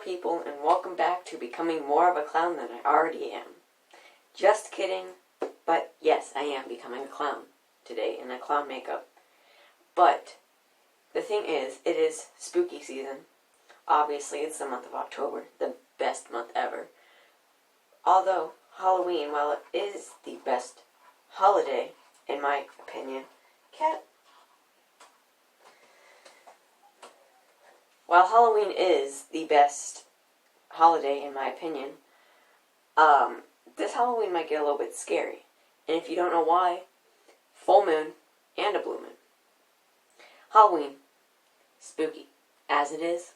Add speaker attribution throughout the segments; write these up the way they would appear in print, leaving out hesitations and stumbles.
Speaker 1: people, and welcome back to becoming more of a clown than I already am. Just kidding, but yes, I am becoming a clown today in a clown makeup. But the thing is, it is spooky season. Obviously, it's the month of October, the best month ever. Although Halloween, while it is the best holiday, in my opinion, while Halloween is the best holiday, in my opinion, this Halloween might get a little bit scary. And if you don't know why, full moon and a blue moon. Halloween, spooky, as it is.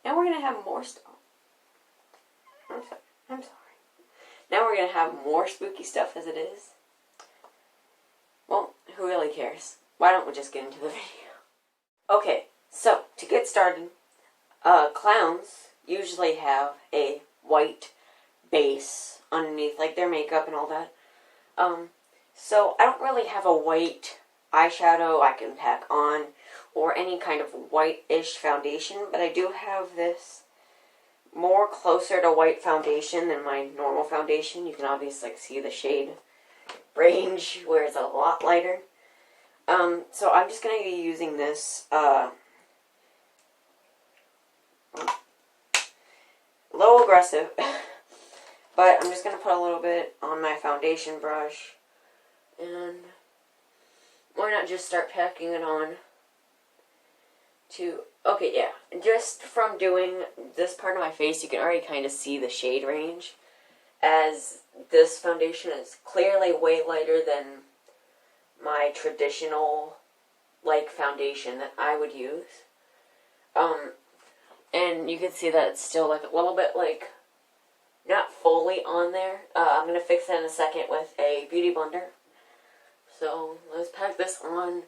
Speaker 1: Now we're going to have more stuff. I'm sorry. Now we're going to have more spooky stuff as it is. Well, who really cares? Why don't we just get into the video? Okay, so to get started, clowns usually have a white base underneath, like their makeup and all that. So I don't really have a white eyeshadow I can pack on or any kind of white-ish foundation, but I do have this more closer to white foundation than my normal foundation. You can obviously see the shade range where it's a lot lighter. So I'm just going to be using this a little aggressive, but I'm just going to put a little bit on my foundation brush, and why not just start packing it on to, okay, yeah, just from doing this part of my face, you can already kind of see the shade range, as this foundation is clearly way lighter than my traditional, like, foundation that I would use. And you can see that it's still, like, a little bit, like, not fully on there. I'm going to fix that in a second with a beauty blender. So, let's pack this on.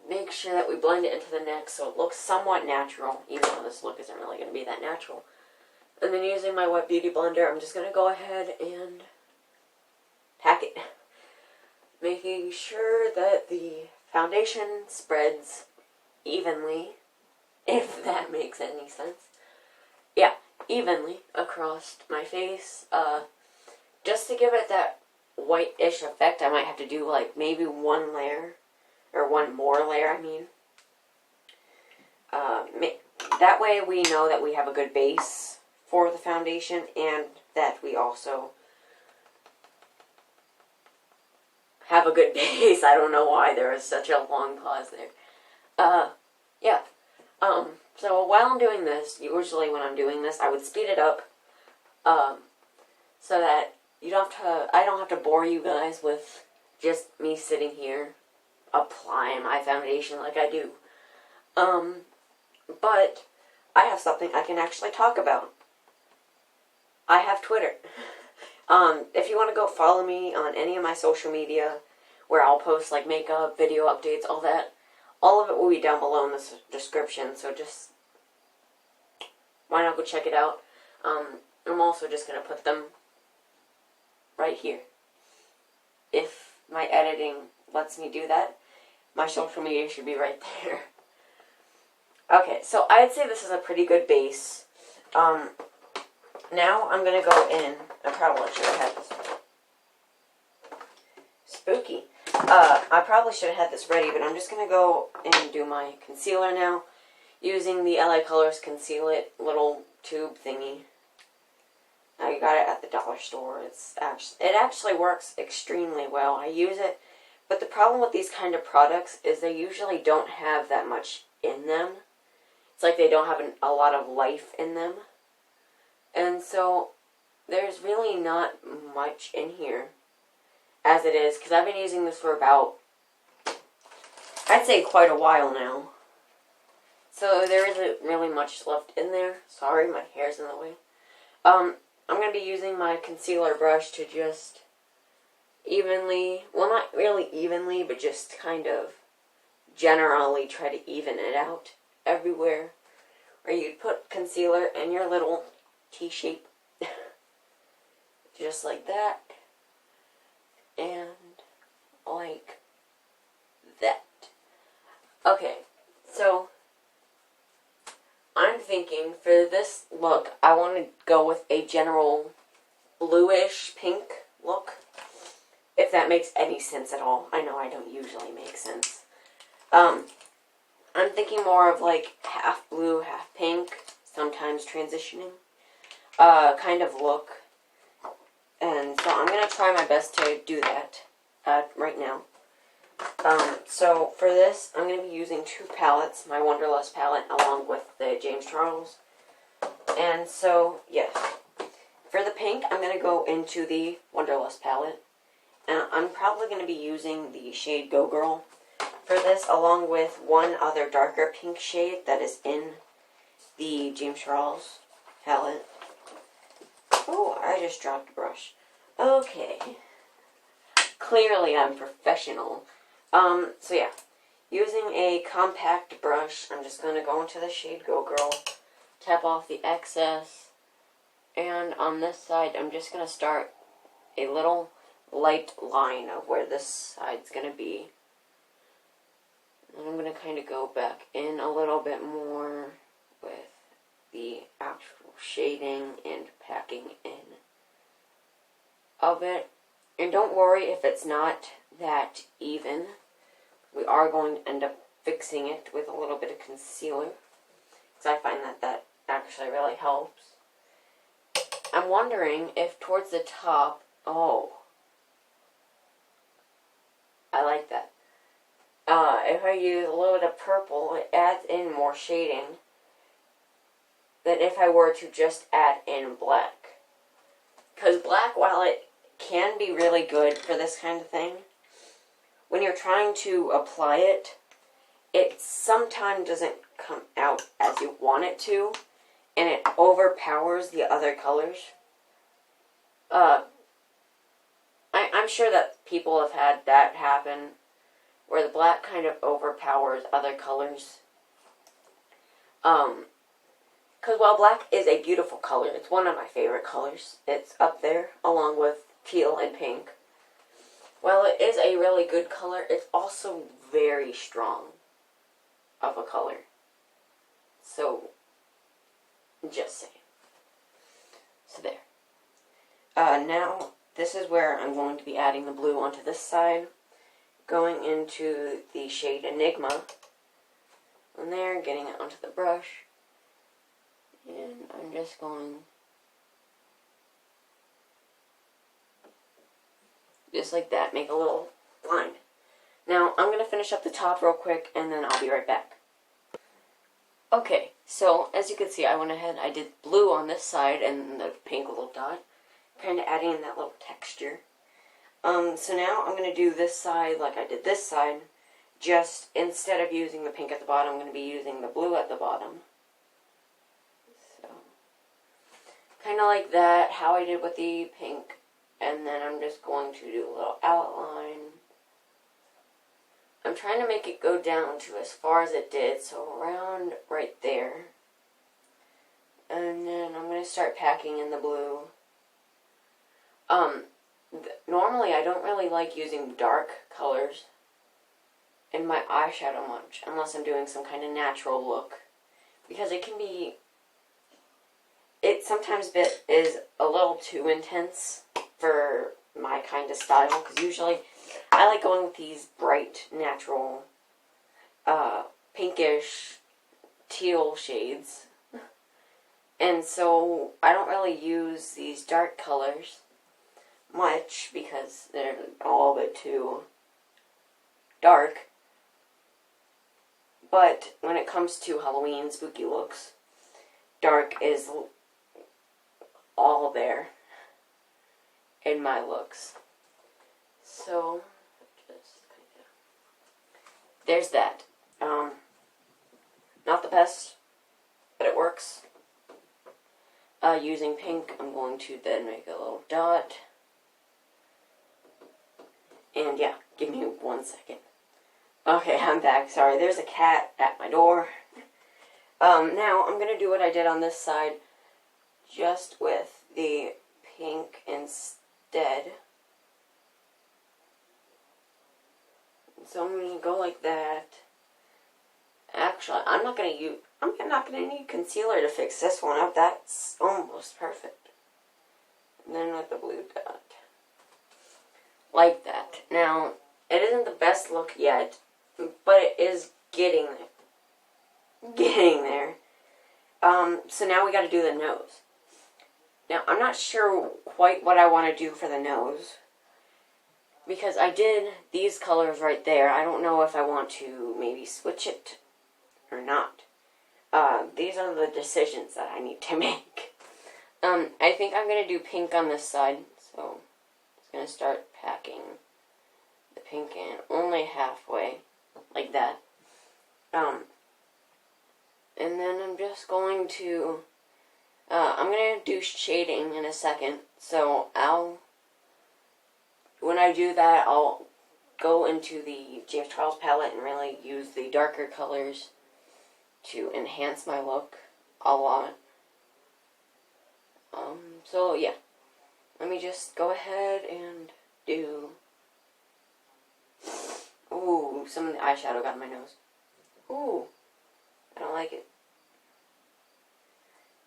Speaker 1: Make sure that we blend it into the neck so it looks somewhat natural, even though this look isn't really going to be that natural. And then using my wet beauty blender, I'm just going to go ahead and pack it. Making sure that the foundation spreads evenly, if that makes any sense. Yeah, evenly across my face. Just to give it that white-ish effect, I might have to do like maybe one layer, or one more layer, I mean. That way we know that we have a good base for the foundation, and that we also have a good base. I don't know why there was such a long pause there. Yeah. So while I'm doing this, usually when I'm doing this, I would speed it up, so that I don't have to bore you guys with just me sitting here applying my foundation like I do. But I have something I can actually talk about. I have Twitter. If you want to go follow me on any of my social media, where I'll post like makeup, video updates, all that, all of it will be down below in the description, so just, why not go check it out. I'm also just going to put them right here. If my editing lets me do that, my social media should be right there. Okay, so I'd say this is a pretty good base. Now I'm going to go in, I probably should have had this. Spooky. I probably should have had this ready, but I'm just going to go and do my concealer now, using the LA Colors Conceal It little tube thingy. I got it at the dollar store. It actually works extremely well. I use it, but the problem with these kind of products is they usually don't have that much in them. It's like they don't have a lot of life in them. And so there's really not much in here as it is, because I've been using this for about, I'd say quite a while now. So there isn't really much left in there. Sorry, my hair's in the way. I'm going to be using my concealer brush to just evenly, well, not really evenly, but just kind of generally try to even it out everywhere where you'd put concealer in your little T-shape. Just like that. And like that. Okay, so I'm thinking for this look, I want to go with a general bluish pink look. If that makes any sense at all. I know I don't usually make sense. I'm thinking more of like half blue, half pink, sometimes transitioning kind of look. And so I'm going to try my best to do that right now. So for this, I'm going to be using two palettes, my Wonderlust palette along with the James Charles. And so, yes, for the pink, I'm going to go into the Wonderlust palette. And I'm probably going to be using the shade Go Girl for this, along with one other darker pink shade that is in the James Charles palette. Oh, I just dropped a brush. Okay. Clearly I'm professional. So yeah, using a compact brush, I'm just going to go into the shade Go Girl, tap off the excess, and on this side, I'm just going to start a little light line of where this side's going to be. And I'm going to kind of go back in a little bit more with the actual shading and packing in of it. And don't worry if it's not that even. We are going to end up fixing it with a little bit of concealer, because I find that actually really helps. I'm wondering if towards the top, oh, I like that. If I use a little bit of purple, it adds in more shading than if I were to just add in black. Because black, while it can be really good for this kind of thing, when you're trying to apply it, it sometimes doesn't come out as you want it to, and it overpowers the other colors. I'm sure that people have had that happen, where the black kind of overpowers other colors. Because while black is a beautiful color, it's one of my favorite colors. It's up there, along with teal and pink. While it is a really good color, it's also very strong of a color. So, just saying. So there. Now, this is where I'm going to be adding the blue onto this side. Going into the shade Enigma. And there, getting it onto the brush. And I'm just going... just like that, make a little line. Now, I'm going to finish up the top real quick, and then I'll be right back. Okay, so, as you can see, I went ahead, I did blue on this side, and the pink little dot, kind of adding in that little texture. So now, I'm going to do this side like I did this side, just, instead of using the pink at the bottom, I'm going to be using the blue at the bottom. So, kind of like that, how I did with the pink. And then I'm just going to do a little outline. I'm trying to make it go down to as far as it did, so around right there. And then I'm going to start packing in the blue. Normally I don't really like using dark colors in my eyeshadow much, unless I'm doing some kind of natural look. Because it can be... it sometimes is a little too intense for my kind of style, because usually I like going with these bright, natural, pinkish, teal shades, and so I don't really use these dark colors much, because they're all a bit too dark, but when it comes to Halloween spooky looks, dark is all there in my looks. So, just kind of... there's that. Not the best, but it works. Using pink, I'm going to then make a little dot. And yeah, give me 1 second. Okay, I'm back. Sorry, there's a cat at my door. Now, I'm going to do what I did on this side, just with the pink instead. So I'm going to go like that. Actually, I'm not going to use... I'm not going to need concealer to fix this one up. That's almost perfect. And then with the blue dot. Like that. Now, it isn't the best look yet, but it is getting there. Getting there. So now we got to do the nose. Now, I'm not sure quite what I want to do for the nose, because I did these colors right there. I don't know if I want to maybe switch it or not. These are the decisions that I need to make. I think I'm going to do pink on this side, so I'm just going to start packing the pink in only halfway, like that. And then I'm just going to, I'm going to do shading in a second, so when I do that, I'll go into the J.F. Charles palette and really use the darker colors to enhance my look a lot. So yeah, let me just go ahead and do, ooh, some of the eyeshadow got in my nose. Ooh, I don't like it.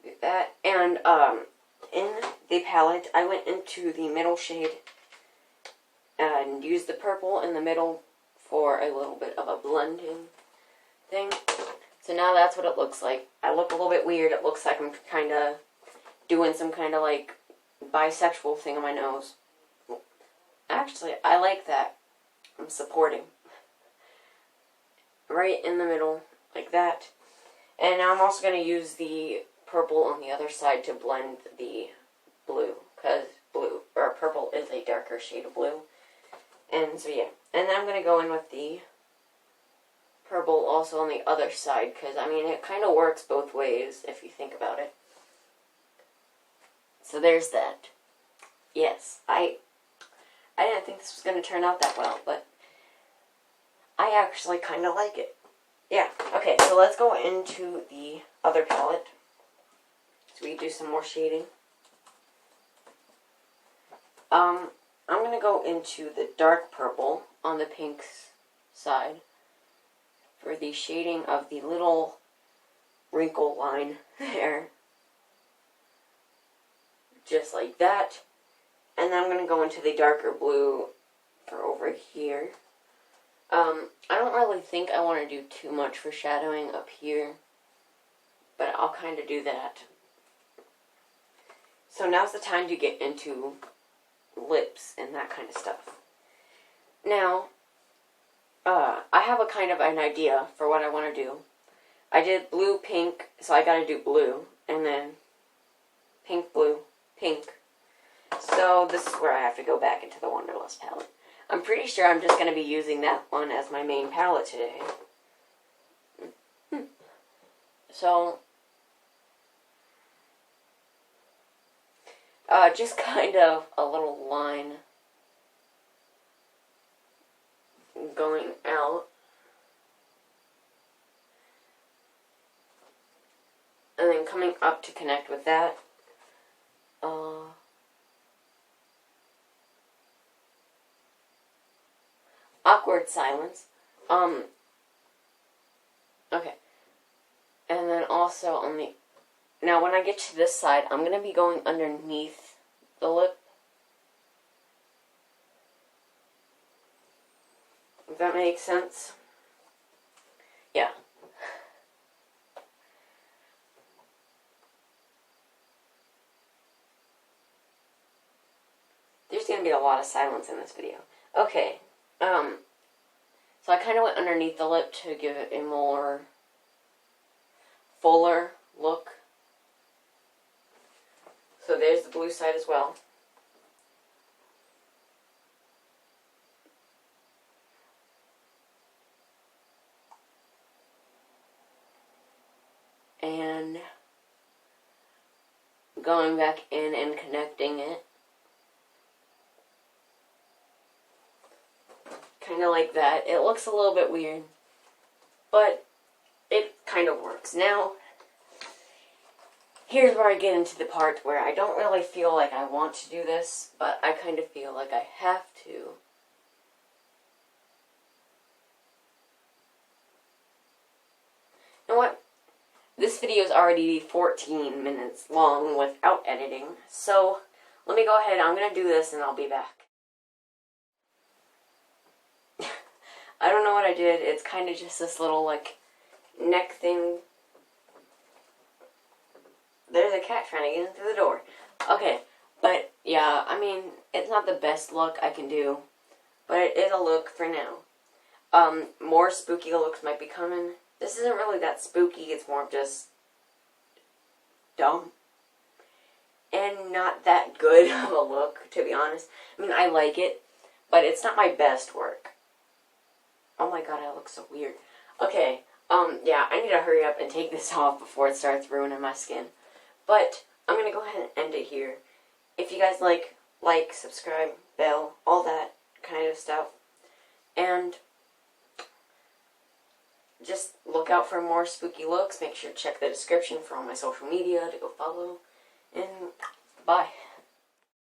Speaker 1: Do that, and in the palette, I went into the middle shade and used the purple in the middle for a little bit of a blending thing. So now that's what it looks like. I look a little bit weird. It looks like I'm kind of doing some kind of like bisexual thing on my nose. Actually, I like that. I'm supporting. Right in the middle, like that. And now I'm also going to use the purple on the other side to blend the blue, because purple is a darker shade of blue. And so yeah, and then I'm going to go in with the purple also on the other side, because I mean it kind of works both ways if you think about it. So there's that. Yes, I didn't think this was going to turn out that well, but I actually kind of like it. Yeah, okay, so let's go into the other palette. So we do some more shading. I'm going to go into the dark purple on the pink's side for the shading of the little wrinkle line there. Just like that. And then I'm going to go into the darker blue for over here. I don't really think I want to do too much foreshadowing up here, but I'll kind of do that. So now's the time to get into lips and that kind of stuff. Now, I have a kind of an idea for what I want to do. I did blue, pink, so I got to do blue, and then pink, blue, pink. So this is where I have to go back into the Wonderlust palette. I'm pretty sure I'm just going to be using that one as my main palette today. So, just kind of a little line going out. And then coming up to connect with that. Awkward silence. Okay. And then also on the... Now when I get to this side, I'm going to be going underneath the lip. If that makes sense. Yeah. There's going to be a lot of silence in this video. Okay. So I kind of went underneath the lip to give it a more fuller look. So there's the blue side as well. And going back in and connecting it. Kind of like that. It looks a little bit weird, but it kind of works. Now, here's where I get into the part where I don't really feel like I want to do this, but I kind of feel like I have to. You know what? This video is already 14 minutes long without editing, so let me go ahead. I'm going to do this and I'll be back. I don't know what I did. It's kind of just this little, like, neck thing. There's a cat trying to get in through the door. Okay, but yeah, I mean, it's not the best look I can do, but it is a look for now. More spooky looks might be coming. This isn't really that spooky, it's more of just dumb. And not that good of a look, to be honest. I mean, I like it, but it's not my best work. Oh my god, I look so weird. Okay, yeah, I need to hurry up and take this off before it starts ruining my skin. But I'm gonna go ahead and end it here. If you guys like, subscribe, bell, all that kind of stuff. And just look out for more spooky looks. Make sure to check the description for all my social media to go follow. And bye.